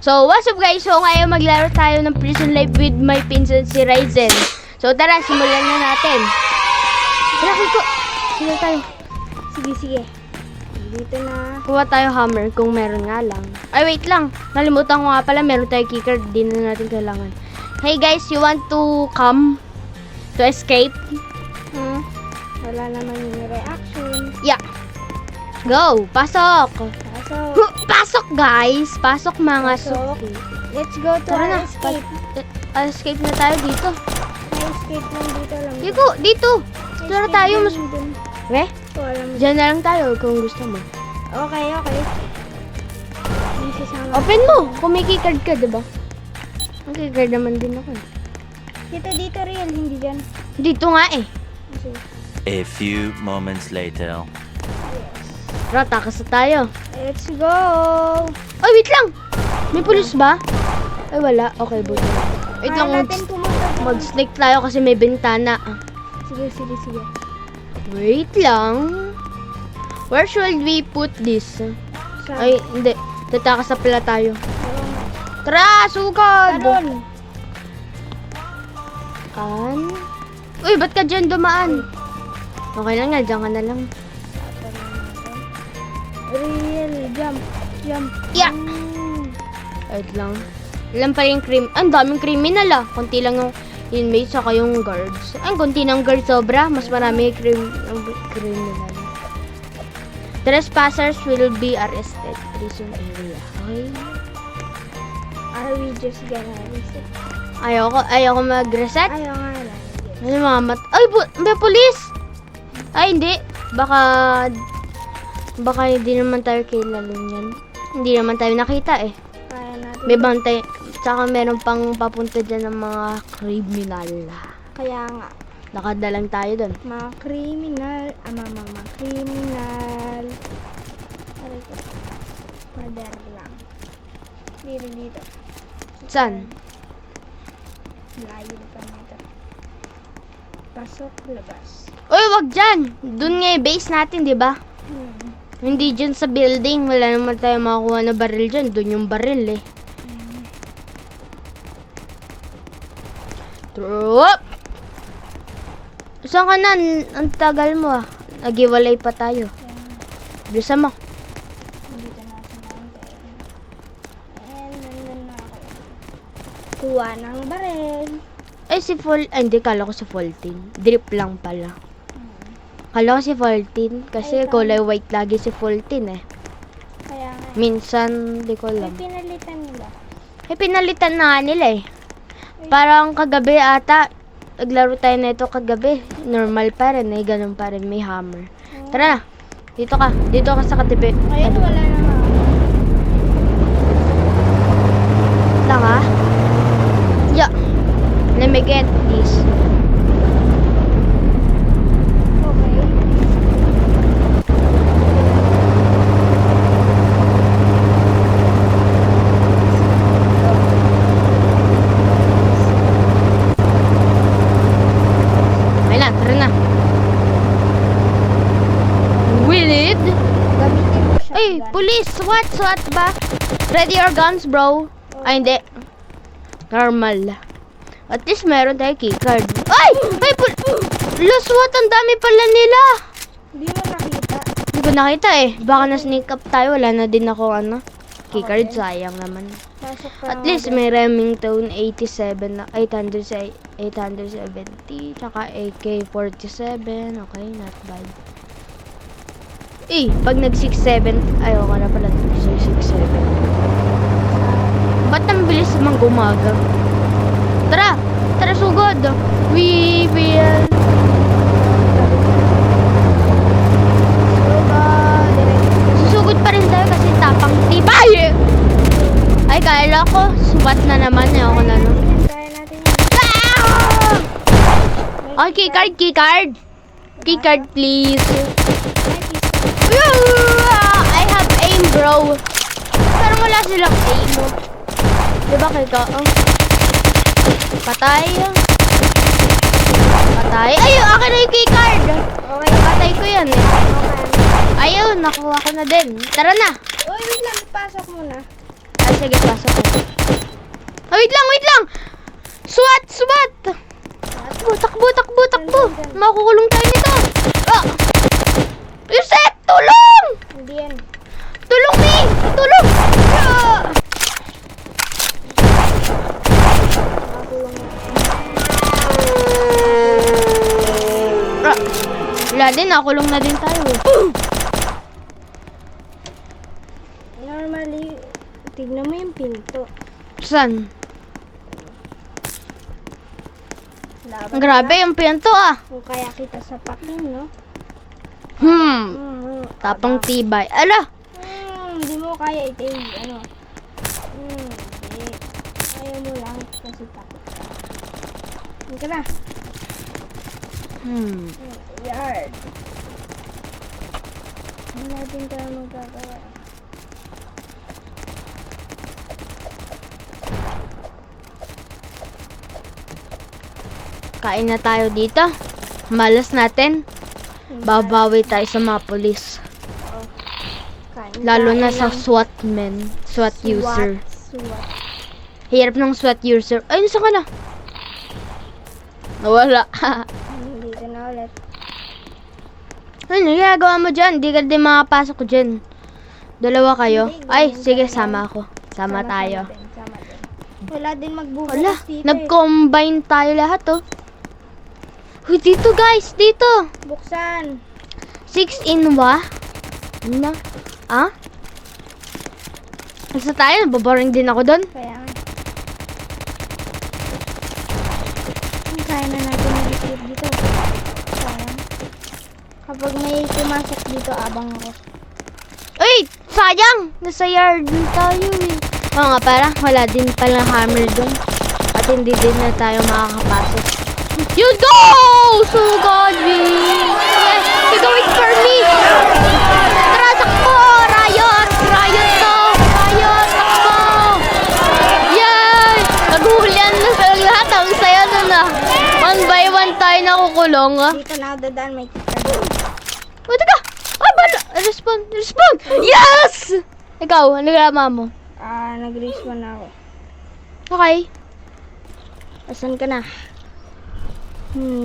So, what's up guys? So, ngayon maglaro tayo ng Prison Life with my pinsan si Ryzen. So, tara, simulan na natin. Tara, ko. Simulan tayo. Sige. Dito na. Kuha tayo hammer kung meron nga lang. Ay, wait lang. Nalimutan ko nga pala, meron tayo kicker. Di na natin kailangan. Hey guys, you want to come? To escape? Wala naman yung reaction. Yeah. Go! Pasok! Kaso, Pasok guys! Pasok mga Pasok. suki. let's go to Tara our na. escape. Escape na tayo dito. May escape lang dito lang. Dito! May Tara escape tayo. lang Mas... dun. Weh? Wala mo. Diyan na lang tayo kung gusto mo. Okay. May sasama. Open mo! Kung may keycard ka, diba? Ang keycard naman din ako eh. Dito real, hindi dyan. Dito nga eh. Sige. A few moments later. Tara, takas na tayo. Let's go! Ay, wait lang! May pulis ba? Ay, wala. Okay, buti. Wait lang, Kaya natin pumunta dun. mag-snake tayo kasi may bintana. Sige. Wait lang. Where should we put this? Saan? Ay, hindi. Tatakas na pala tayo. Meron. Tara, sugod! Meron. Kan? Uy, ba't ka dyan dumaan? Okay lang nga, dyan ka na lang. Real, jump. Yeah! Wait lang. Ilan pa yung ang daming criminal ah. Kunti lang yung inmates saka yung guards. Ang kunti ng guards sobra. Mas marami yung criminal. Trespassers will be arrested. Prison area. Okay? Are we just gonna reset? Ayoko mag-reset. Ayaw nga lang. Ano mga ay, may police! Ay, hindi. Baka hindi naman tayo kilala niyan. Hindi naman tayo nakita eh. Kaya natin. May bantay. Tsaka meron pang papunta dyan ng mga kriminal. Kaya nga. Nakadalang tayo doon. Mga kriminal. Mga kriminal. Aray ko. Mother lang. Dito. Saan? Layo pa nito. Pasok, labas. Uy, wag dyan! Doon nga yung base natin, di ba? Hindi dyan sa building. Wala naman tayo makakuha na baril dyan. Doon yung baril eh. Troop! Saan ka na? Ang tagal mo ah. Nagiwalay pa tayo. Bisa mo. Dito na sa mountain. And nandun na ako. Kuha ng baril. Ay, hindi. Kala ko si Fultin. Drip lang pala. Kala ko si Fultin. Kasi Ay, kulay white lagi si Fultin eh. Kaya nga. Minsan, di ko May alam. pinalitan nila. Pinalitan na nga nila eh. Parang kagabi ata. Naglaro tayo na ito kagabi. Normal pa rin eh. Ganun pa rin. May hammer. Tara na. Dito ka. Dito ka sa katibi. Ayun, wala na nga. Lang ha? Yeah. Let me get this. Okay. Ay na. Tara na. Willid? Gamitin mo siya. Ay, police! SWAT ba? Ready your guns, bro? Ay, hindi. Normal. At least meron tayo keycard. Ay! May SWAT! Ang dami pala nila! Hindi mo nakita. Hindi ko nakita eh. Baka na-sneak up tayo. Wala na din ako, keycard. Sayang naman. Pasok pa At nga least dyan. may Remington 87 na 870. Tsaka AK-47. Okay, not bad. Eh, pag nag-6-7, ayoko na pala 6-7. Ba't ang bilis naman gumaga? Tara! Tara, sugod! We will... Susugod pa rin tayo kasi tapang tibay! Ay, kala ko, SWAT na naman. Ayoko na, no? Kaya natin yan. Ah! Ay, keycard! Keycard, please! I have aim, bro. Pero wala silang aim. Diba kita? Patay. Ay, akin na yung keycard. Okay. Patay ko yan eh. Okay. Ayun, nakuha ko na din. Tara na. Uy, wait lang. Pasok muna. Ah, sige, pasok ko. Ah, wait lang! SWAT! Takbo! Makukulong tayo nito! Ah! Yusef! Tulong! Hindi yan. Tulong, Mi! Tulong! Ah! Ah! Wala din, nakulong na din tayo. Normally, tignan mo yung pinto. Saan? Laban Grabe yung pinto ah. kung kaya kita sapakin, no? Tapang tibay. Ala! Hindi mo kaya ito yung ano. Hindi. Ayaw mo lang kasi takot ka. Hindi ka na. Yard. Wala din tayo magkakaya. Kain na tayo dito. Malas natin. Babawi tayo sa mga polis. Kain Lalo na tayo sa ng SWAT men. SWAT user. SWAT. Hirap ng SWAT user. Ay, saan ka na? Nawala. Dito na ulit. Ano ginagawa mo dyan? Di ka din makapasok ko dyan. Dalawa kayo? Hindi, Ay, ganun sige, talaga. sama ako. Sama tayo. Sama din. Wala din magbubukas Wala, dito. nag-combine tayo lahat, oh. Uy, dito guys, dito. Buksan. 6 in 1. Ano? Ah? Asa tayo? Nababoring din ako doon. Kaya nga. Kaya na natin mag-escape dito. Sayang. Kapag may pumasok dito, abang ako. Uy, sayang! Nasa yard din tayo eh. Oo nga, parang wala din pala hammer doon. At hindi din na tayo makakapasok. You go! So God, yes! You go wait for me! Tara, takbo! Riot! Riot to! Riot! Takbo! Yay! Naghuhulihan na sa lahat. Ang saya na na. 1 by 1 tayo nakukulong. Ah. Dito na ako dadaan, may kita doon. Wait ka! Ay, bala! Respond! Respond! Yes! Ikaw, ano gama mo? Nag-respawn na ako. Okay. Asan ka na?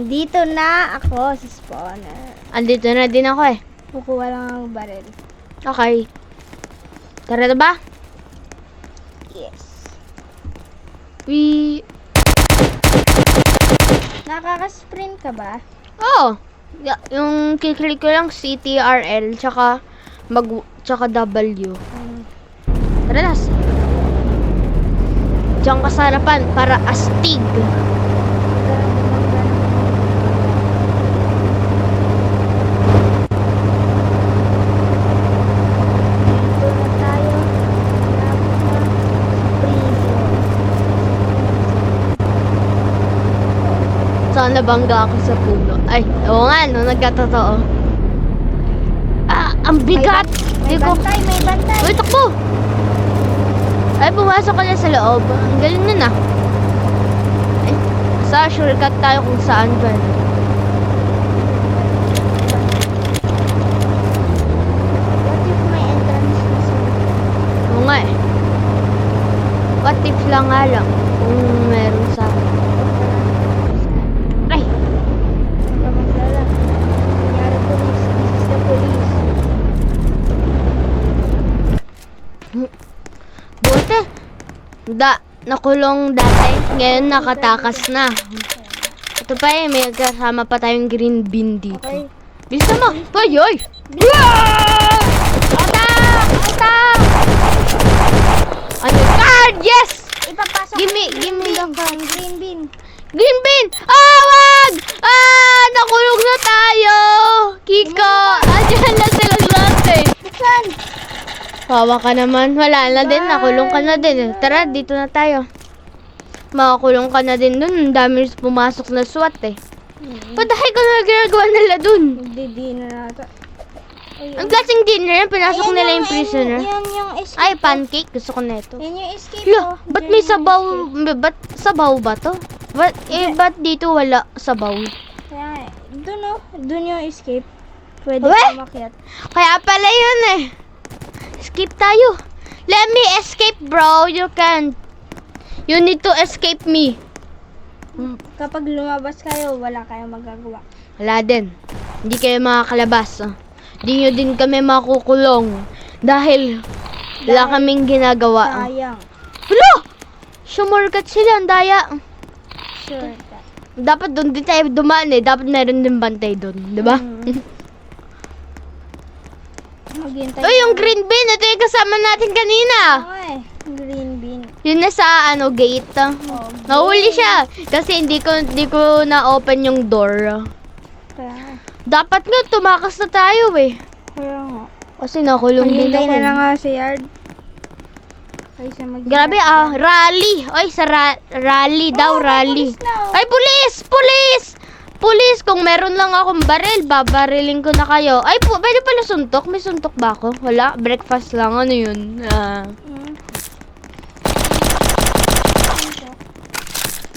Dito na ako sa spawner. Andito na din ako eh. Kukuha lang ang baril. Okay. Tara na ba? Yes. We... Nakaka-sprint ka ba? Oh! Yung kiklik ko lang CTRL tsaka tsaka W. Tara na. Diyan ka sa harapan para astig. Dito na tayo. Saan nabangga ako sa puno? Ay, oo nga, no, nagkatotoo. Ah, ang bigat! May Di ko... bantay, may bantay. Uy, takbo! Ay, pumasok ka na sa loob. Ang galing nun ah. Ay, sa shortcut tayo kung saan ba. What if may entrance na sa... Oo nga eh. What if lang nga lang kung meron sa... Ay! Huwag ka maglala. Kunyari police. This is the police. Buti. Nakulong dati. Ngayon nakatakas na. Ito pa eh, may kasama pa tayong green bean dito. Okay. Bisa mo! Ay, ay! Attack! Attack! Ano? Card! Yes! Ipapasok Gimme the ang card. green bean. Green bean! Ah, wag! Ah, nakulong na tayo! Kiko! Andiyan na silang lahat eh. Buksan! Kawa ka naman. Wala na din. Nakulong ka na din. Tara, dito na tayo. Makakulong ka na din dun. Ang dami pumasok na SWAT eh. What the heck ano ginagawa nila dun? Magdi-dinner na ata. Ang klaseng dinner yan. Pinasok nila yung prisoner. Yan yung escape. Ay, pancake. Gusto ko na ito. Yan yung escape Hala, ko. ba't Yan may yung sabaw? escape. Ba't sabaw ba to? Ba't dito wala sabaw? Kaya, dun o. Dun yung escape. Pwede Uwe? ka makiat. Kaya pala yun eh. Skip tayo. Let me escape, bro. You can't. You need to escape me. Kapag lumabas kayo, wala kayong magagawa. Wala din. Hindi kayo makakalabas. Hindi nyo din kami makukulong. Dahil wala kaming ginagawa. Sayang. Hala! Sumurkat sila, ang daya. Sure. Dapat doon din tayo dumaan eh. Dapat meron din bantay doon. Diba? Maghintay. Uy, yung green bean. Ito yung kasama natin kanina. Okay. Green bean. Yun na sa gate. Oh, Nahuli siya. Kasi hindi ko na-open yung door. Kaya, Dapat nga, tumakas na tayo eh. kaya nga. Kasi nakulong din Maghintay ako. na eh. lang nga sa yard. Kaysa Grabe rally. Ay, sa rally daw, rally. Ay, pulis! Pulis! Pulis! Kung meron lang akong baril, babariling ko na kayo. Ay, pwede pala suntok? May suntok ba ako? Wala, breakfast lang. Ano yun?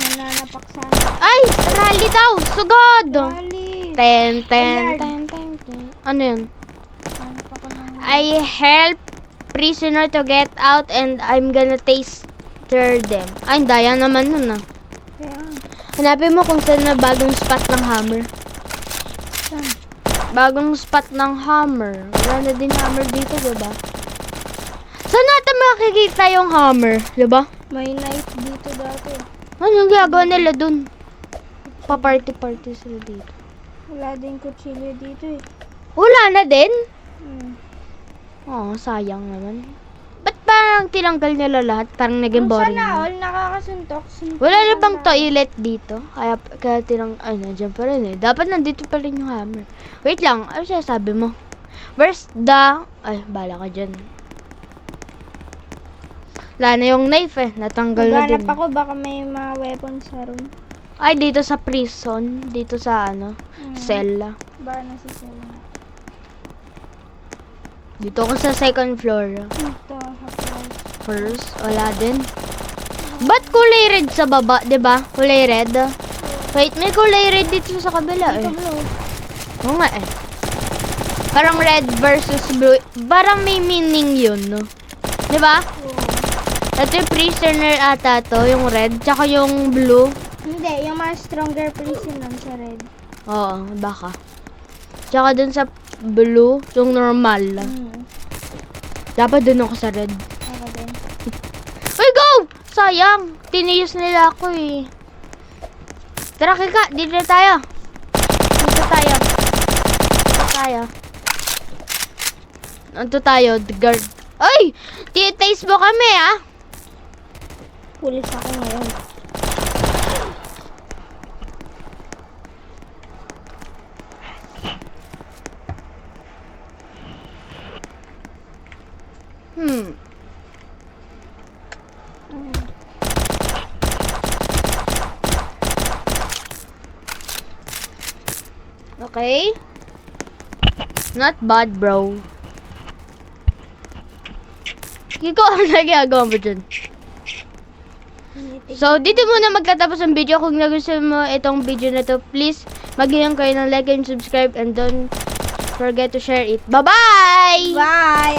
Nananapak sana. Ay, rally daw! Sugod! Rally. Ten. Yard. Ano yun? Hanap ako ng... I help prisoner to get out and I'm gonna taster them. Ay, daya naman nun ah. Kaya, Hanapin mo kung saan na bagong spot ng hammer. saan? Bagong spot ng hammer. Wala na din hammer dito, diba? Saan natin makikita yung hammer, diba? May knife dito dati. Ano yung ginagawa nila dun? Pa-party-party sila dito. Wala din kutsilyo dito eh. Wala na din? Hmm. Sayang naman. Ba't parang tinanggal nila lahat? Parang naging boring. Sana all nakakasuntok. Wala na bang toilet dito? Kaya nandiyan pa rin eh. Dapat nandito pa rin yung hammer. Wait lang, ano siya sabi mo? Where's the... Ay, bala ka dyan. Wala na yung knife eh. Natanggal na din. Maghanap ako, baka may mga weapons sa room. Ay, dito sa prison. Dito sa cell. Baka nasa sila. Dito ako sa second floor. Ito, haplas. First, wala din. Ba't kulay red sa baba, 'di ba? Kulay red. Wait, may kulay red dito sa kabila eh. Ito blue. Oo nga eh. Parang red versus blue. Parang may meaning yun, no? 'Di ba? Ito yung prisoner ata to, yung red, tsaka yung blue. Hindi, yung mga stronger prisoner sa red. Oo, baka. Tsaka dun sa blue, yung normal. Dapat dun ako sa red. Ako din. Uy, go! Sayang! Tiniyos nila ako eh. Tara, Kika. Dito tayo. Dito tayo. Dito tayo. The guard. Uy! Titaste mo kami, ah. Pulis ako ngayon. Okay. Not bad, bro. Kiko, ano nagagawa mo dyan? So, dito muna magtatapos ang video. Kung nagustuhan mo itong video na to, please, mag-iwan kayo ng like and subscribe and don't forget to share it. Bye-bye! Bye!